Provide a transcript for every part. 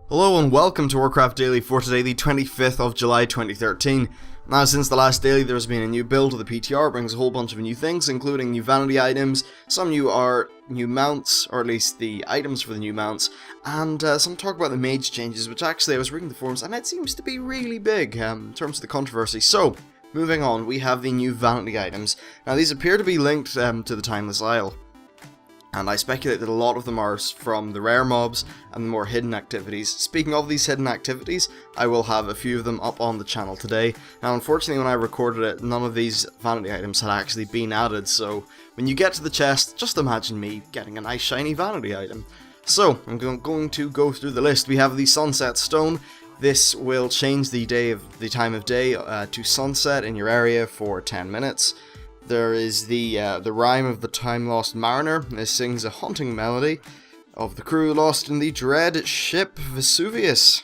Hello and welcome to Warcraft Daily for today, the 25th of July 2013. Now, since the last daily, there's been a new build of the PTR, brings a whole bunch of new things, including new vanity items, some new mounts, or at least the items for the new mounts, and some talk about the mage changes, which actually I was reading the forums, and it seems to be really big in terms of the controversy. So, moving on, we have the new vanity items. Now, these appear to be linked to the Timeless Isle, and I speculate that a lot of them are from the rare mobs and the more hidden activities. Speaking of these hidden activities, I will have a few of them up on the channel today. Now, unfortunately, when I recorded it, none of these vanity items had actually been added, so when you get to the chest, just imagine me getting a nice shiny vanity item. So, I'm going to go through the list. We have the Sunset Stone. This will change the time of day to sunset in your area for 10 minutes. There is the Rhyme of the Time-Lost Mariner. This sings a haunting melody of the crew lost in the dread ship Vesuvius.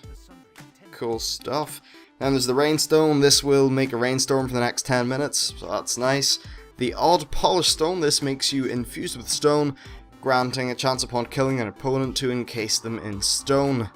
Cool stuff. Then there's the Rainstone. This will make a rainstorm for the next 10 minutes, so that's nice. The Odd Polished Stone. This makes you infused with stone, granting a chance upon killing an opponent to encase them in stone.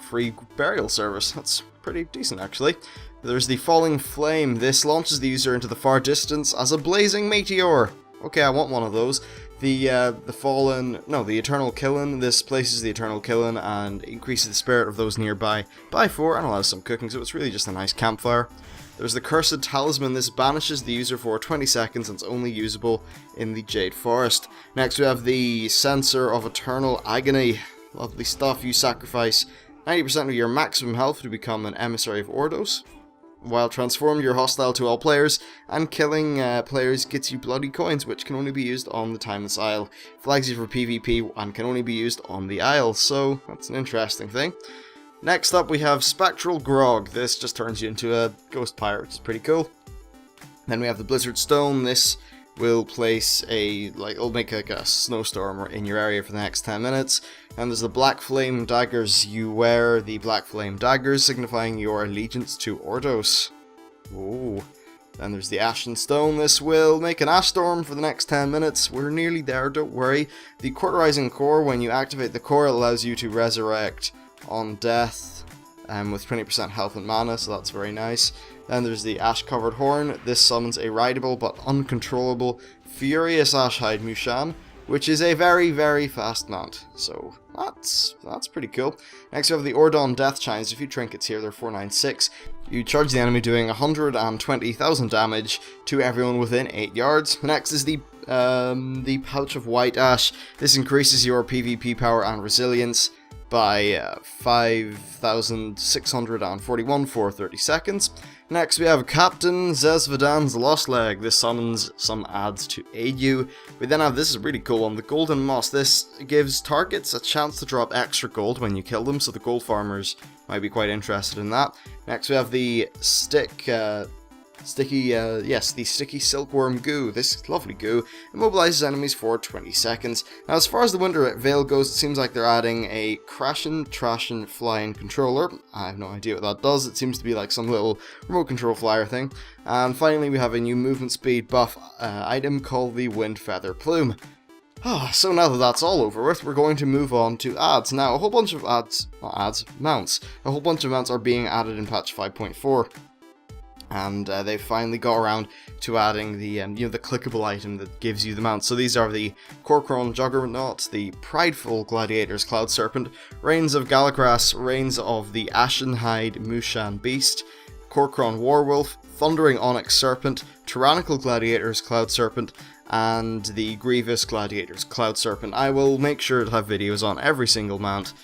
Free burial service. That's pretty decent, actually. There's the Falling Flame. This launches the user into the far distance as a blazing meteor. Okay, I want one of those. The Eternal Killing. This places the Eternal Killing and increases the spirit of those nearby by 4 and allows some cooking, so it's really just a nice campfire. There's the Cursed Talisman. This banishes the user for 20 seconds and it's only usable in the Jade Forest. Next we have the Censer of Eternal Agony. Lovely stuff. You sacrifice 90% of your maximum health to become an emissary of Ordos. While transformed, you're hostile to all players, and killing players gets you bloody coins, which can only be used on the Timeless Isle. Flags you for PvP and can only be used on the Isle, so that's an interesting thing. Next up we have Spectral Grog. This just turns you into a ghost pirate, which is pretty cool. Then we have the Blizzard Stone. This will place it'll make like a snowstorm in your area for the next 10 minutes. And there's the Black Flame Daggers. You wear the Black Flame Daggers, signifying your allegiance to Ordos. Ooh. Then there's the Ashen Stone. This will make an ash storm for the next 10 minutes. We're nearly there, don't worry. The Cauterizing Core. When you activate the core, it allows you to resurrect on death with 20% health and mana, so that's very nice. Then there's the Ash-Covered Horn. This summons a rideable but uncontrollable Furious Ashhide Mushan, which is a very, very fast mount. So that's pretty cool. Next we have the Ordon Death Chimes. A few trinkets here, they're 496. You charge the enemy doing 120,000 damage to everyone within 8 yards. Next is the Pouch of White Ash. This increases your PvP power and resilience by 5,641 for 30 seconds. Next we have Captain Zesvadan's Lost Leg. This summons some adds to aid you. We then have, this is a really cool one, the Golden Moss. This gives targets a chance to drop extra gold when you kill them, so the gold farmers might be quite interested in that. Next we have the Sticky Silkworm Goo. This lovely goo immobilizes enemies for 20 seconds. Now, as far as the Winter Veil goes, it seems like they're adding a Crashin' Trashin' Flying Controller. I have no idea what that does. It seems to be like some little remote control flyer thing. And finally, we have a new movement speed buff item called the Wind Feather Plume. So now that that's all over with, we're going to move on to ads. Now, a whole bunch of mounts. A whole bunch of mounts are being added in patch 5.4. And they finally got around to adding the the clickable item that gives you the mount. So these are the kor'kron Juggernaut, the Prideful Gladiator's Cloud Serpent, Reigns of Galakras, Reigns of the Ashenhide Mushan Beast, kor'kron Warwolf, Thundering Onyx Serpent, Tyrannical Gladiator's Cloud Serpent, and the Grievous Gladiator's Cloud Serpent. I will make sure to have videos on every single mount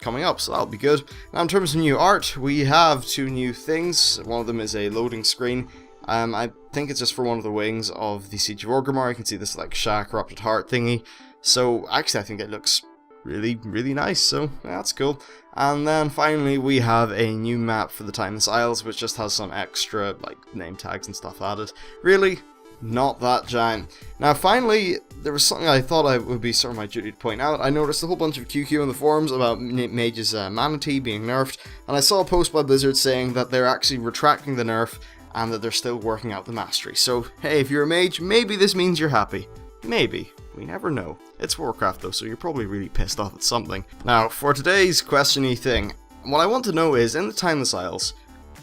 coming up, so that'll be good. Now, in terms of new art, we have 2 new things. One of them is a loading screen. I think it's just for one of the wings of the Siege of Orgrimmar. You can see this like Corrupted Heart thingy. So actually I think it looks really, really nice, so yeah, that's cool. And then finally we have a new map for the Timeless Isles, which just has some extra like name tags and stuff added. Really not that giant. Now finally, there was something I thought it would be sort of my duty to point out. I noticed a whole bunch of QQ in the forums about Mage's Vanity being nerfed, and I saw a post by Blizzard saying that they're actually retracting the nerf and that they're still working out the mastery. So hey, if you're a mage, maybe this means you're happy. Maybe. We never know. It's Warcraft though, so you're probably really pissed off at something. Now, for today's questiony thing, what I want to know is, in the Timeless Isles,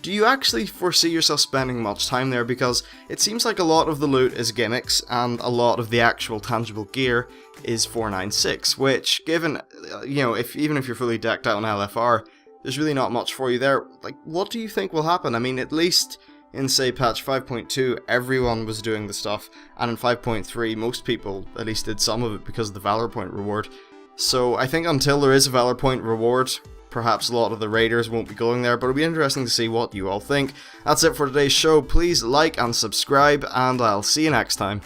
do you actually foresee yourself spending much time there? Because it seems like a lot of the loot is gimmicks, and a lot of the actual tangible gear is 496, which, given, even if you're fully decked out on LFR, there's really not much for you there. Like, what do you think will happen? I mean, at least in, say, patch 5.2, everyone was doing the stuff, and in 5.3, most people at least did some of it because of the Valor Point reward. So I think until there is a Valor Point reward, perhaps a lot of the raiders won't be going there, but it'll be interesting to see what you all think. That's it for today's show. Please like and subscribe, and I'll see you next time.